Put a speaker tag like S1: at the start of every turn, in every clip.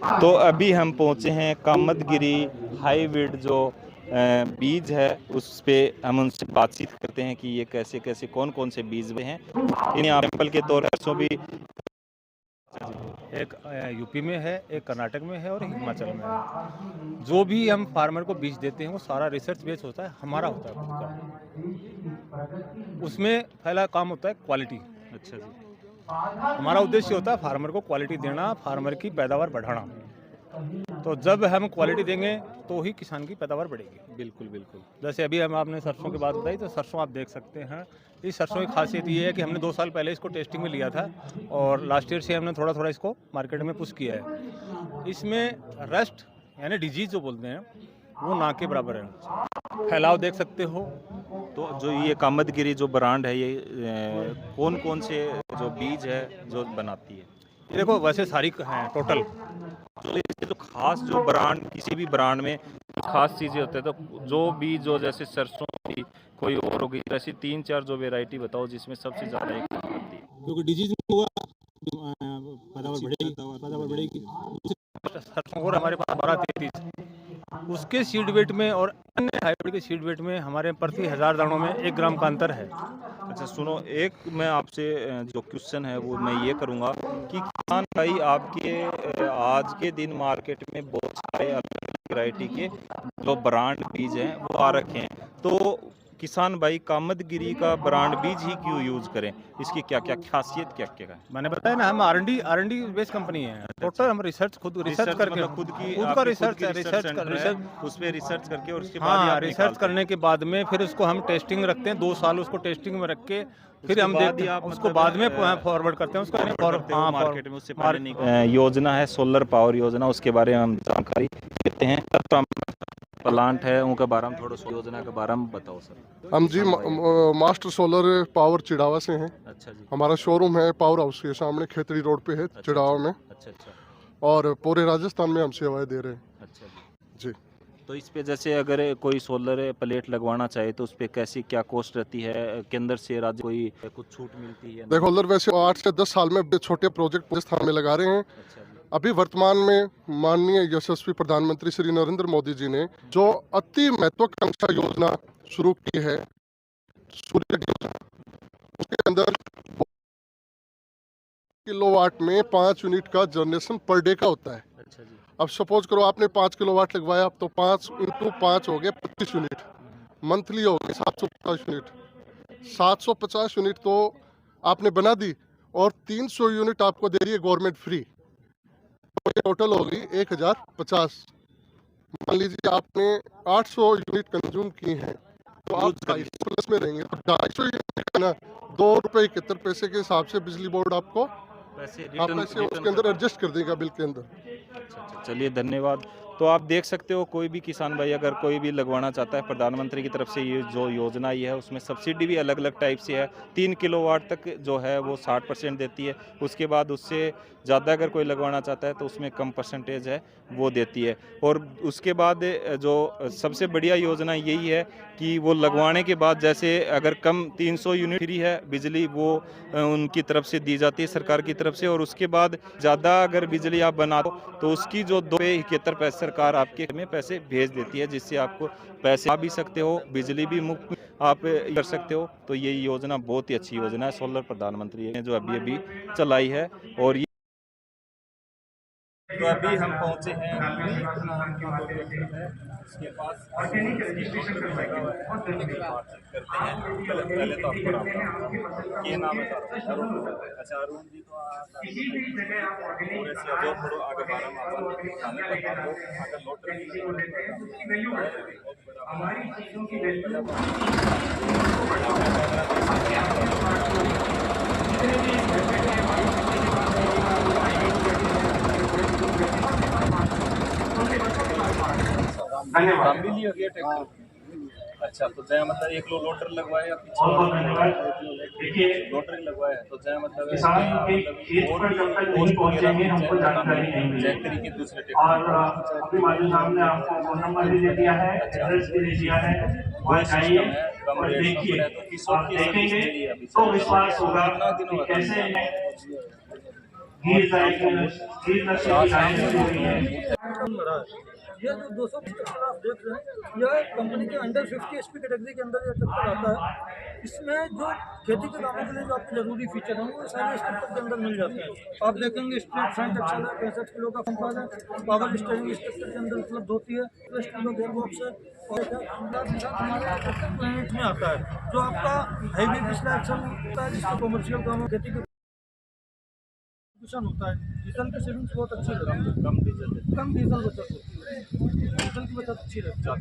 S1: तो अभी हम पहुंचे हैं कामदगिरी हाईब्रिड जो बीज है उस पे हम उनसे बातचीत करते हैं कि ये कैसे कैसे कौन कौन से बीज में हैं। इन एग्जाम्पल के तौर पर सरसों भी
S2: एक यूपी में है, एक कर्नाटक में है और हिमाचल में है। जो भी हम फार्मर को बीज देते हैं वो सारा रिसर्च बेस्ड होता है, हमारा होता है खुद का। उसमें पहला काम होता है क्वालिटी।
S1: अच्छा जी।
S2: हमारा उद्देश्य होता है फार्मर को क्वालिटी देना, फार्मर की पैदावार बढ़ाना। तो जब हम क्वालिटी देंगे तो ही किसान की पैदावार बढ़ेगी।
S1: बिल्कुल बिल्कुल।
S2: जैसे अभी हम आपने सरसों की बात बताई, तो सरसों आप देख सकते हैं। इस सरसों की खासियत ये है कि हमने 2 साल पहले इसको टेस्टिंग में लिया था और लास्ट ईयर से हमने थोड़ा थोड़ा इसको मार्केट में पुश किया है। इसमें रस्ट यानी डिजीज जो बोलते हैं वो ना के बराबर है। फैलाव देख सकते हो।
S1: तो जो ये कामदगिरी जो ब्रांड है ये कौन कौन से जो बीज है जो बनाती है?
S2: ये देखो, वैसे सारी हैं टोटल।
S1: तो इसके जो खास जो ब्रांड किसी भी ब्रांड में खास चीजें होते हैं, तो जो बीज जो जैसे सरसों की कोई और होगी, ऐसी 3-4 जो वैरायटी बताओ जिसमें सबसे ज्यादा एक आती है।
S2: क्योंकि डिजीज हुआ पैदावार बढ़ेगी। सरसों और हमारे पास 12-33 उसके सीड वेट में और अन्य हाइब्रिड के सीड वेट में हमारे प्रति 1000 दानों में 1 ग्राम का अंतर है।
S1: अच्छा सुनो, एक मैं आपसे जो क्वेश्चन है वो मैं ये करूँगा कि किसान भाई आपके आज के दिन मार्केट में बहुत सारे अलग अलग वैरायटी के जो ब्रांड बीज हैं वो आ रखे हैं, तो किसान भाई कामदगिरी का ब्रांड बीज ही क्यों यूज करें? इसकी क्या क्या खासियत क्या क्या है?
S2: मैंने बताया ना, हम आर&डी बेस्ड कंपनी है। टोटल हम रिसर्च रिसर्च करके
S1: मतलब खुद
S2: का
S1: रिसर्च उस पे रिसर्च करके और उसके बाद ही आप
S2: रिसर्च
S1: निकालते हैं।
S2: करने के बाद में फिर उसको हम टेस्टिंग रखते हैं। 2 साल उसको टेस्टिंग में रख के फिर हम देखते हैं, उसको बाद में फॉरवर्ड करते हैं उसको
S1: मार्केट में। उससे पहले नहीं योजना है सोलर पावर योजना, उसके बारे में हम जानकारी देते हैं। प्लांट है उनके बारे में थोड़ा योजना के बारे में बताओ सर।
S3: हम जी मास्टर सोलर पावर चिड़ावा से हैं।
S1: अच्छा जी।
S3: हमारा शोरूम है पावर हाउस के सामने खेतड़ी रोड पे है, चिड़ावा में।
S1: अच्छा अच्छा।
S3: और पूरे राजस्थान में हम सेवाएं दे रहे हैं।
S1: अच्छा
S3: जी।
S1: तो इस पे जैसे अगर कोई सोलर प्लेट लगवाना चाहे तो उस पे कैसी क्या कॉस्ट रहती है? केंद्र से राज्य कोई कुछ छूट मिलती है?
S3: देखो सोलर वैसे 8 से 10 साल में छोटे प्रोजेक्ट राजस्थान में लगा रहे हैं।
S1: अच्छा जी।
S3: अभी वर्तमान में माननीय यशस्वी प्रधानमंत्री श्री नरेंद्र मोदी जी ने जो अति महत्वाकांक्षा योजना शुरू की है सूर्य योजना, उसके अंदर किलोवाट में 5 यूनिट का जनरेशन पर डे का होता है।
S1: अच्छा जी।
S3: अब सपोज करो आपने 5 किलोवाट लगवाया, तो 5 × 5 हो गए 25 यूनिट, मंथली हो गए 750 यूनिट। 750 यूनिट तो आपने बना दी और 300 यूनिट आपको दे रही है गवर्नमेंट फ्री, तो ये टोटल होगी 1050। मान लीजिए आपने 800 यूनिट कंज्यूम की हैं, तो आप 250 प्लस में रहेंगे। तो 250 यूनिट का ना ₹2.71 के हिसाब से बिजली बोर्ड आपको
S1: पैसे
S3: उसके अंदर एडजस्ट कर देगा बिल के अंदर।
S1: अच्छा, चलिए धन्यवाद। तो आप देख सकते हो कोई भी किसान भाई अगर कोई भी लगवाना चाहता है, प्रधानमंत्री की तरफ से ये जो योजना आई है उसमें सब्सिडी भी अलग अलग टाइप से है। 3 किलोवाट तक जो है वो 60% देती है, उसके बाद उससे ज़्यादा अगर कोई लगवाना चाहता है तो उसमें कम परसेंटेज है वो देती है। और उसके बाद जो सबसे बढ़िया योजना यही है कि वो लगवाने के बाद जैसे अगर कम 300 यूनिट फ्री है बिजली वो उनकी तरफ से दी जाती है सरकार की तरफ से, और उसके बाद ज़्यादा अगर बिजली आप बना दो तो उसकी जो ₹2.71 सरकार आपके में पैसे भेज देती है, जिससे आपको पैसे आ भी सकते हो, बिजली भी मुफ्त आप कर सकते हो। तो ये योजना बहुत ही अच्छी योजना है सोलर प्रधानमंत्री ने जो अभी अभी चलाई है। और ये तो अभी हम पहुंचे हैं नाम की लोकेशन है, इसके पास करते हैं। पहले तो आपको राम राम। ये नाम है अरुण। अच्छा अरुण जी, तो जो थोड़ा आगे बारह में अगर
S4: हमारी चीजों की वैल्यू
S1: काम भी लिया गया ट्रैक्टर। अच्छा, तो जय मतलब एक लोडर लगवाया या पीछे लोडर लगवाया, तो जय मतलब
S4: किसान के खेत पर जब तक नहीं पहुंचेंगे हमको जानकारी नहीं मिलेगी।
S1: तरीके दूसरे
S4: और अभी माली साहब ने आपको फोन नंबर भी दे दिया है, एड्रेस भी दे दिया है, वहाँ जाइए और देखिए। आप देखेंगे तो विश्वास होगा कि कैसे घी का एक घी का गाड़ी लगी हुई है।
S5: ये जो 200 ट्रैक्टर आप देख रहे हैं, यह कंपनी के अंडर 50 HP कैटेगरी के अंदर ये ट्रैक्टर आता है। इसमें जो खेती के कामों के लिए जो आपके जरूरी फीचर हैं वो सारे इस ट्रैक्टर के अंदर मिल जाते हैं। आप देखेंगे स्ट्रेट फ्रंट एक्सल है, 65 किलो का पंपर है, पावर स्टीयरिंग इस ट्रैक्टर के अंदर उपलब्ध होती है, 10 किलो गेयर बॉक्स है और हमारे ट्रैक्टर प्लेनेट में आता है जो आपका हैवी पिछला एक्सल होता है, जिससे कमर्शियल कामों खेती के होता है। डीजल की सेविंग्स बहुत अच्छी रहती है, कम डीजल बचत होती है, डीजल की बचत अच्छी रहती है।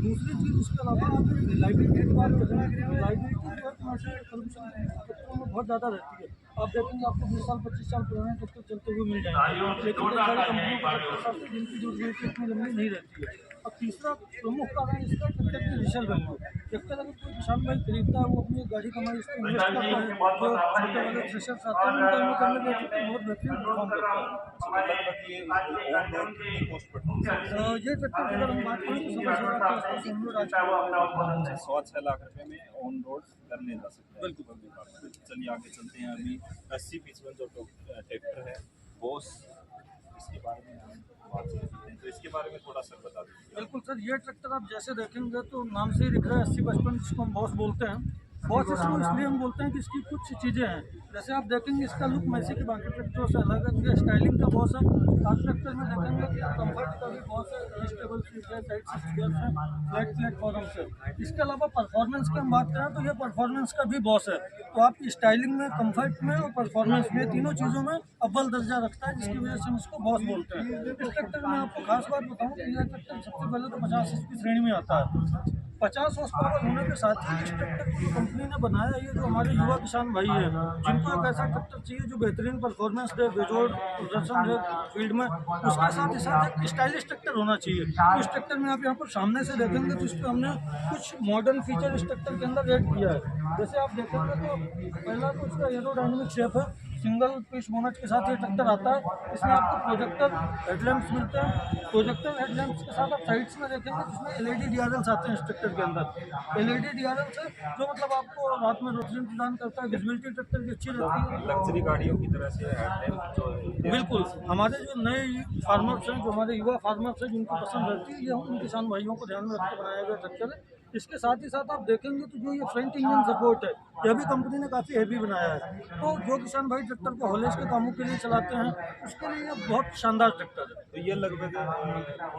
S5: दूसरी चीज़ इसके अलावा आप लाइबिलिटी की बात करें, लाइबिलिटी जो है कमर्शियल ट्रैक्टरों में बहुत ज़्यादा रहती है। आप देखेंगे आपको 20 साल 25 साल पुराने ट्रैक्टर चलते हुए मिल जाएंगे, लेकिन कई सारी कंपनियों को जिनकी ड्यूरेबिलिटी इतनी लंबी नहीं रहती है। अब तीसरा प्रमुख कारण इसका ट्रैक्टर की रीसेल वैल्यू। ट्रैक्टर अगर कोई किसान भाई खरीदता है, वो अपनी गाड़ी कमाई इस पर इन्वेस्ट करता है, जो छोटे वाले थ्रेशर्स आते हैं उनका उनको करने के ट्रैक्टर बहुत बेहतरीन परफॉर्म करता है। ये ट्रैक्टर की अगर हम बात करें तो समझ रहा है कि हम लोग आज
S1: 106 लाख रुपए में ऑन रोड करने जा सकते हैं। बिल्कुल। चलिए आगे चलते हैं। अभी 80-55 जो ट्रैक्टर है बॉस, इसके बारे में हम बात करते हैं, तो इसके बारे में थोड़ा सा बता दीजिए।
S5: बिल्कुल सर, ये ट्रैक्टर आप जैसे देखेंगे तो नाम से ही दिख रहा है 80-55, जिसको हम बॉस बोलते हैं। बॉस इसको इसलिए हम बोलते हैं कि इसकी कुछ चीज़ें हैं, जैसे आप देखेंगे इसका लुक मैसी के बाकी ट्रैक्टरों से अलग है। ये स्टाइलिंग का बॉस है। आप ट्रैक्टर में देखेंगे कंफर्ट का भी बॉस है, एडजस्टेबल सीट है, साइड सीट गियर्स है, फ्लैट प्लेटफॉर्म से। इसके अलावा परफॉर्मेंस की हम बात करें तो ये परफॉर्मेंस का भी बॉस है। तो आप स्टाइलिंग में, कंफर्ट में और परफॉर्मेंस में, तीनों चीज़ों में अव्वल दर्जा रखता है, जिसकी वजह से हम इसको बॉस बोलते हैं। इस ट्रैक्टर में आपको खास बात बताऊँ कि यह ट्रैक्टर सबसे पहले तो 50 HP श्रेणी में आता है। 50 हॉर्स पावर होने के साथ ही इस ट्रैक्टर को जो कंपनी ने बनाया है, ये जो हमारे युवा किसान भाई हैं, जिनको एक ऐसा ट्रैक्टर चाहिए जो बेहतरीन परफॉर्मेंस दे, बेजोड़ प्रदर्शन दे फील्ड में, उसके साथ ही साथ एक स्टाइलिश ट्रैक्टर होना चाहिए। तो इस ट्रैक्टर में आप यहाँ पर सामने से देखेंगे तो इसमें हमने कुछ मॉडर्न फीचर इस ट्रैक्टर के अंदर ऐड किया है। जैसे आप देखेंगे तो पहला तो इसका एरोडायनेमिक शेप है, सिंगल पीस बोनट के साथ ये ट्रैक्टर आता है। इसमें आपको प्रोजेक्टर हेडलैम्प्स मिलते हैं। प्रोजेक्टर हेडलैम्प्स के साथ आप साइड्स में देखेंगे जिसमें LED DRLs आते हैं इस ट्रैक्टर के अंदर। LED DRLs है जो मतलब आपको रात में रोशनी प्रदान करता है, विजिबिलिटी ट्रैक्टर की अच्छी रहती है।
S1: लग्जरी गाड़ियों की तरह से हेडलैम्प जो है।
S5: बिल्कुल, हमारे जो नए फार्मर्स हैं, जो हमारे युवा फार्मर्स हैं, जिनको पसंद रहती है, ये उन किसान भाइयों को ध्यान में रख के बनाया गया ट्रैक्टर है। इसके साथ ही साथ आप देखेंगे तो जो ये फ्रंट इंजन सपोर्ट है, यह भी कंपनी ने काफ़ी हैवी बनाया है। तो जो किसान भाई ट्रैक्टर को हॉलेज के कामों के लिए चलाते हैं, उसके लिए ये बहुत शानदार ट्रैक्टर है।
S1: तो ये लगभग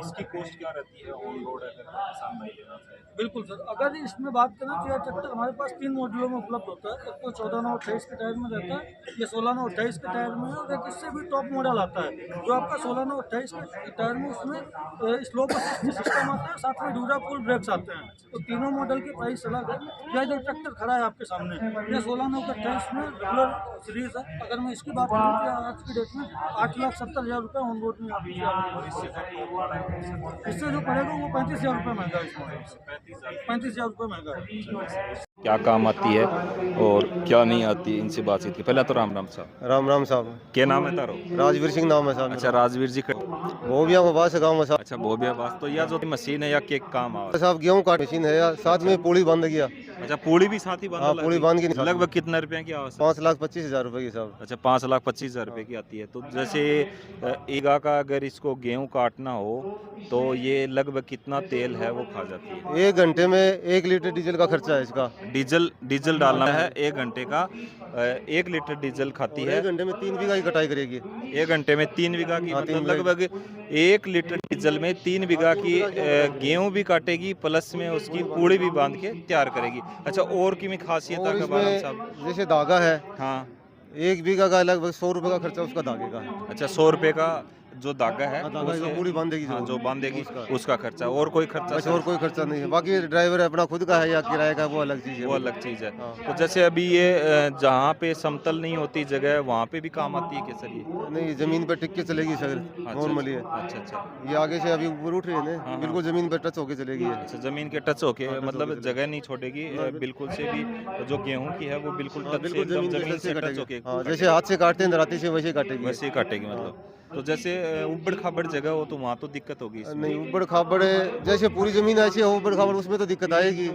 S1: इसकी कॉस्ट क्या रहती है ऑन रोड अगर किसान भाई लेना चाहे?
S5: बिल्कुल सर, अगर इसमें बात करें तो यह ट्रैक्टर हमारे पास 3 मॉडलों में उपलब्ध होता है। एक तो 14/9/28 के टायर में रहता है, ये 16/9/28 के टायर में है, और एक इससे भी टॉप मॉडल आता है जो आपका 16/9/28 के टायर में, उसमें स्लोप असिस्ट सिस्टम आता है, साथ में ड्यूराफुल ब्रेक्स आते हैं। तो तीनों मॉडल की प्राइस अलग है। यह जो ट्रैक्टर खड़ा है आपके सामने, यह 16/9/28 में रेगुलर सीरीज है। अगर मैं इसकी बात करूँ तो आज की डेट में 8,70,000 रुपये ऑन रोड में इससे जो पड़ेगा वो 35,000 रुपये महंगा है। इस मॉडल 35,000 रुपये महंगा है।
S1: क्या काम आती है और क्या नहीं आती, इनसे बातचीत की। पहले तो राम राम साहब।
S6: राम राम साहब।
S1: क्या नाम है तारो?
S6: राजवीर सिंह नाम है साहब।
S1: अच्छा राजवीर जी का।
S6: भोबिया को बास गाँव में साहब।
S1: अच्छा भोबिया बास। तो यह जो मशीन है या क्या काम आ
S6: साहब गेहूं काट मशीन है यार, साथ में पूड़ी बंद गया।
S1: अच्छा पूड़ी भी साथ ही बंद?
S6: हाँ, पूड़ी बंद की
S1: लगभग कितने रुपए की आवश्यकता?
S6: 5,25,000 रुपए की साहब।
S1: अच्छा 5,25,000 रुपए की आती है। तो जैसे ईगा का अगर इसको गेहूं काटना हो तो ये लगभग कितना तेल है वो खा जाती है?
S6: 1 घंटे में 1 लीटर डीजल का खर्चा है इसका।
S1: डीजल डालना है 1 घंटे का, 1 लीटर डीजल खाती है।
S6: 1 घंटे में 3 बीघा की कटाई करेगी।
S1: 1 घंटे में 3 बीघा की,
S6: हाँ,
S1: मतलब लगभग 1 लीटर डीजल में 3 बीघा की गेहूं भी काटेगी, प्लस में उसकी पूड़ी भी बांध के तैयार करेगी। अच्छा और की खासियत
S6: और
S1: का बारे में
S6: इसमें
S1: साहब?
S6: जैसे धागा है,
S1: हाँ
S6: 1 बीघा का लगभग 100 रुपए का खर्चा उसका धागे का।
S1: अच्छा 100 रुपए का जो धागा है,
S6: धागा जो पूरी बांधेगी,
S1: हाँ, जो बांधेगी उसका खर्चा, और कोई खर्चा?
S6: बस और कोई खर्चा नहीं है। बाकी ड्राइवर अपना खुद का है या किराए का, वो अलग चीज़ है।
S1: वो अलग चीज़ है।
S6: हाँ।
S1: तो जैसे अभी ये जहाँ पे समतल नहीं होती जगह, वहाँ पे भी काम आती है क्या सर ये?
S6: नहीं, जमीन पर टिक के चलेगी सर, नॉर्मली है।
S1: अच्छा अच्छा।
S6: ये आगे से अभी ऊपर उठ रही है ना, बिल्कुल जमीन पर टच होके चलेगी ये।
S1: अच्छा जमीन के टच होके, मतलब जगह नहीं छोड़ेगी बिल्कुल से भी। जो गेहूं की है वो बिल्कुल टच से, एकदम जमीन से टच होके,
S6: हाँ, जैसे हाथ से काटते हैं दराती से वैसे काटेगी।
S1: वैसे ही काटेगी मतलब। तो जैसे उबड़ खाबड़ जगह हो तो वहाँ तो दिक्कत होगी इसमें?
S6: नहीं, ऊबड़ खाबड़ जैसे पूरी जमीन ऐसी हो ऊबड़ खाबड़, उसमें तो दिक्कत आएगी।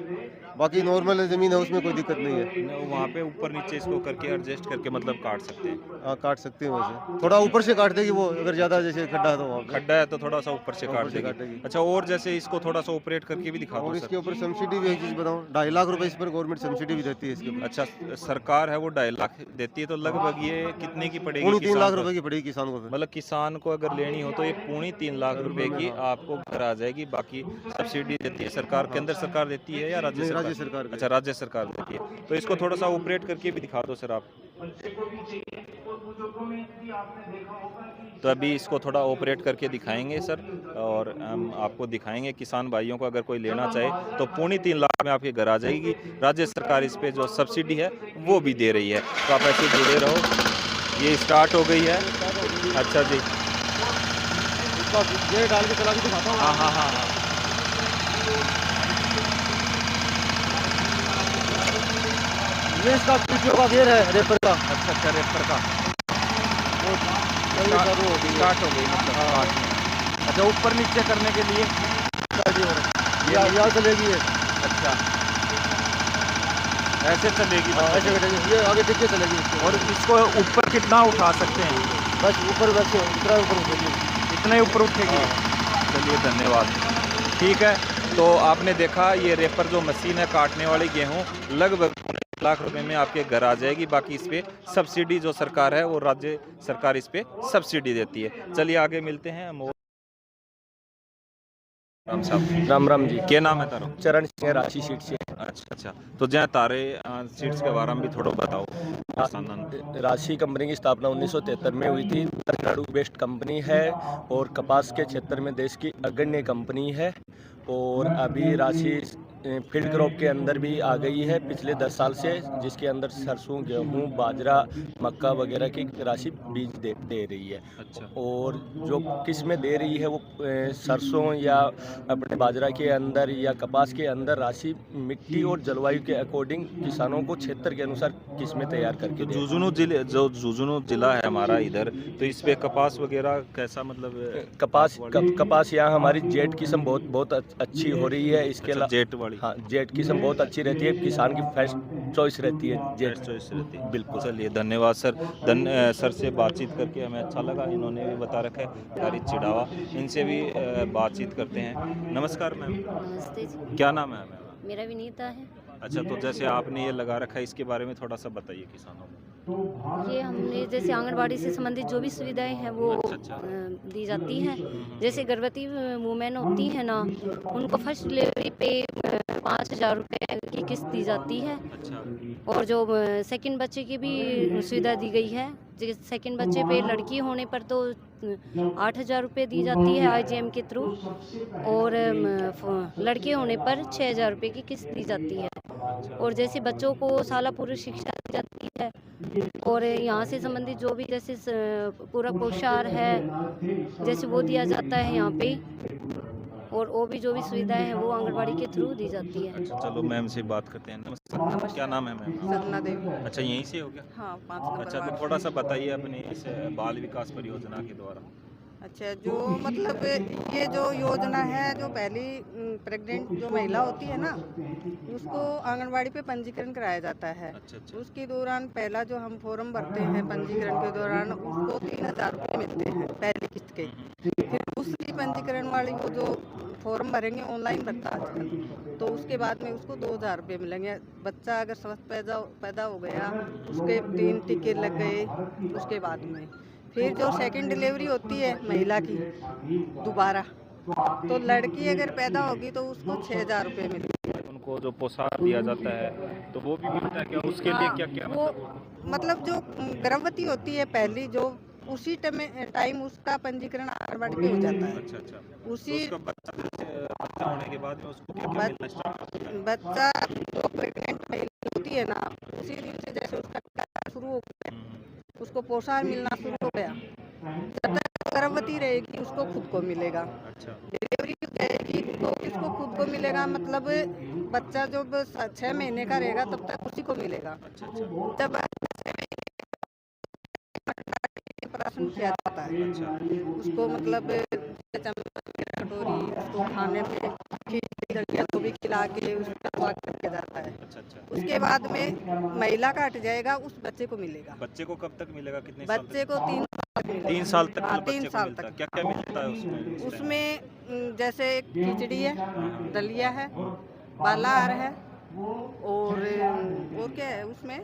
S6: बाकी नॉर्मल ज़मीन है उसमें कोई दिक्कत नहीं है।
S1: वहाँ पे ऊपर नीचे इसको करके एडजस्ट करके मतलब काट सकते हैं।
S6: हाँ काट सकते हैं वैसे, थोड़ा ऊपर से काट देगी वो, अगर ज़्यादा जैसे खड्डा है तो वहाँ पे
S1: खड्डा है तो थोड़ा सा ऊपर से काट
S6: ऊपर से काट
S1: देगी।
S6: देगी।
S1: अच्छा, और जैसे इसको थोड़ा सा ऑपरेट करके भी दिखा दो
S6: और
S1: सर।
S6: इसके ऊपर सब्सिडी भी एक चीज़ बताऊँ, 2.5 लाख रुपए इस पर गवर्नमेंट सब्सिडी भी देती है इसके ऊपर।
S1: अच्छा, सरकार है वो 2.5 लाख देती है, तो लगभग ये कितने की पड़ेगी
S6: पौनी 3
S1: किसान
S6: लाख
S1: को?
S6: रुपए की पड़ेगी किसान को फिर।
S1: मतलब किसान को अगर लेनी हो तो ये पौनी 3 लाख रुपए की
S6: हाँ।
S1: आपको घर आ जाएगी। बाकी सब्सिडी देती है सरकार, केंद्र सरकार देती है या राज्य
S6: नहीं,
S1: सरकार?
S6: राज्य सरकार
S1: अच्छा, राज्य सरकार देती है। तो इसको थोड़ा सा ऑपरेट करके भी दिखा दो सर आप। तो अभी इसको थोड़ा ऑपरेट करके दिखाएंगे सर, और हम आपको दिखाएंगे किसान भाइयों को अगर कोई लेना चाहे तो पौनी 3 लाख में आपके घर आ जाएगी। राज्य सरकार इस पे जो सब्सिडी है वो भी दे रही है। तो आप ऐसे जुड़े रहो। ये स्टार्ट हो गई है। अच्छा जी,
S6: ये डाल के चला के दिखाता हूँ।
S1: हाँ हाँ हाँ हाँ।
S6: ये इसका पीछे का गेयर है रेपर का।
S1: अच्छा अच्छा, रेपर का
S6: ये चालू हो गई है।
S1: स्टार्ट हो गई मतलब काटना। अच्छा, ऊपर नीचे करने के लिए
S6: ये यहाँ चलेगी ये।
S1: अच्छा ऐसे चलेगी
S6: हाँ,
S1: मतलब।
S6: ऐसे करेगी, ये आगे टिक के चलेगी इसको।
S1: और इसको ऊपर कितना उठा सकते हैं?
S6: बस ऊपर बस इतना ऊपर उठेगी।
S1: इतने ऊपर उठेगी। चलिए धन्यवाद। ठीक है, तो आपने देखा ये रेपर जो मशीन है काटने वाली गेहूं लगभग 1 लाख रुपए में आपके घर आ जाएगी। बाकी इस पे सब्सिडी जो सरकार है वो राज्य सरकार इस पे सब्सिडी देती है। चलिए आगे मिलते हैं हम। राम साहब,
S2: राम राम जी।
S1: क्या नाम है तारो?
S2: चरण सिंह राशि सीट से।
S1: अच्छा अच्छा, तो जहाँ तारे सीट्स के बारे में भी थोड़ा बताओ।
S2: राशि कंपनी की स्थापना 1973 में हुई थी। तमिलनाडु बेस्ड कंपनी है और कपास के क्षेत्र में देश की अग्रणी कंपनी है। और अभी राशि फील्ड क्रॉप के अंदर भी आ गई है पिछले 10 साल से, जिसके अंदर सरसों, गेहूं, बाजरा, मक्का वगैरह की राशि बीज दे रही है।
S1: अच्छा,
S2: और जो किस्में दे रही है वो सरसों या अपने बाजरा के अंदर या कपास के अंदर राशि मिट्टी और जलवायु के अकॉर्डिंग किसानों को क्षेत्र के अनुसार किस्में तैयार करके
S1: तो
S2: दे रही है।
S1: जुझुनू जिला है हमारा इधर, तो इस पे कपास वगैरह कैसा मतलब
S2: कपास यहाँ हमारी जेट किस्म बहुत अच्छी हो रही है। इसके
S1: अच्छा, जेट वाली।
S2: हाँ, जेट किस्म बहुत अच्छी रहती है, किसान की फर्स्ट चॉइस रहती है जेट
S1: चॉइस रहती है।
S2: बिल्कुल।
S1: चलिए धन्यवाद सर। सर से बातचीत करके हमें अच्छा लगा। इन्होंने भी बता रखा है गाड़ी चिड़ावा, इनसे भी बातचीत करते हैं। नमस्कार मैम,
S7: नमस्ते जी,
S1: क्या नाम है मैम?
S7: मेरा विनीता है।
S1: अच्छा, तो जैसे आपने ये लगा रखा है इसके बारे में थोड़ा सा बताइए किसानों को।
S7: ये हमने जैसे आंगनबाड़ी से संबंधित जो भी सुविधाएं हैं वो
S1: अच्छा।
S7: दी जाती हैं। जैसे गर्भवती वुमेन होती है ना, उनको फर्स्ट डिलीवरी पे 5,000 रुपये की किस्त दी जाती है।
S1: अच्छा,
S7: और जो सेकंड बच्चे की भी सुविधा दी गई है। जैसे सेकंड बच्चे पे लड़की होने पर तो 8,000 रुपये दी जाती है IGM के थ्रू, और लड़के होने पर 6,000 रुपये की किस्त दी जाती है। और जैसे बच्चों को शाला पूर्व शिक्षा दी जाती है। और यहाँ से संबंधित जो भी जैसे पूरक पोषाहार है जैसे वो दिया जाता है यहाँ पे। और वो भी जो भी सुविधाएं हैं वो आंगनबाड़ी के थ्रू दी जाती है।
S1: अच्छा, चलो मैम से बात करते हैं। नमस्कार, क्या नाम है मैम?
S8: सपना देवी।
S1: अच्छा, यहीं से हो गया?
S8: हाँ, 5 नंबर
S1: अच्छा, तो
S8: वार्ड।
S1: थोड़ा सा बताइए अपने इस बाल विकास परियोजना के द्वारा।
S8: अच्छा, जो मतलब ये जो योजना है, जो पहली प्रेग्नेंट जो महिला होती है ना, उसको आंगनबाड़ी पे पंजीकरण कराया जाता है।
S1: अच्छा अच्छा,
S8: उसके दौरान पहला जो हम फॉर्म भरते हैं पंजीकरण के दौरान, उसको 3,000 रुपये मिलते हैं पहली किस्त के। फिर दूसरी पंजीकरण वाली वो जो फॉर्म भरेंगे ऑनलाइन भरता आजकल, तो उसके बाद में उसको 2,000 रुपये मिलेंगे। बच्चा अगर स्वस्थ पैदा हो गया, उसके 3 टीके लग गए, उसके बाद में फिर जो सेकंड डिलीवरी होती है महिला की दोबारा, तो लड़की अगर पैदा होगी तो उसको 6,000 रुपये मिलते हैं।
S1: उनको जो पोशाक दिया जाता है तो वो भी मिलता है क्या? उसके लिए क्या क्या
S8: वो मतलब जो गर्भवती होती है पहली, जो उसी टाइम उसका पंजीकरण आंगनबाड़ी पे हो जाता है।
S1: अच्छा अच्छा,
S8: उसी
S1: तो उसका बच्चा होने के बाद में उसको क्या क्या मिलना स्टार्ट होता है?
S8: बच्चा जो प्रेग्नेंट महिला होती है ना, उसी दिन से जैसे उसका कार्य शुरू हो गया, उसको पोषण मिलना शुरू हो गया। जब तक गर्भवती रहेगी उसको खुद को मिलेगा।
S1: अच्छा,
S8: डिलीवरी रहेगी तो इसको खुद को मिलेगा, मतलब बच्चा जब 6 महीने का रहेगा तब तक उसी को मिलेगा।
S1: अच्छा अच्छा,
S8: जब ऑपरेशन किया जाता है,
S1: अच्छा
S8: उसको मतलब चम्मच कटोरी उसको खाने में खिचड़ी दलिया को भी खिला के उसका स्वाद करके जाता है।
S1: अच्छा अच्छा।
S8: उसके बाद में महिला का हट जाएगा, उस बच्चे को मिलेगा।
S1: बच्चे को कब तक मिलेगा, कितने साल
S8: बच्चे
S1: तक?
S8: को 3 साल मिलेगा।
S1: 3 साल तक
S8: हाँ,
S1: बच्चे
S8: 3
S1: को
S8: साल
S1: मिलता है।
S8: तक।
S1: क्या क्या मिलता है उसमें?
S8: उसमें जैसे खिचड़ी है, दलिया है, बालाहार है और क्या है उसमें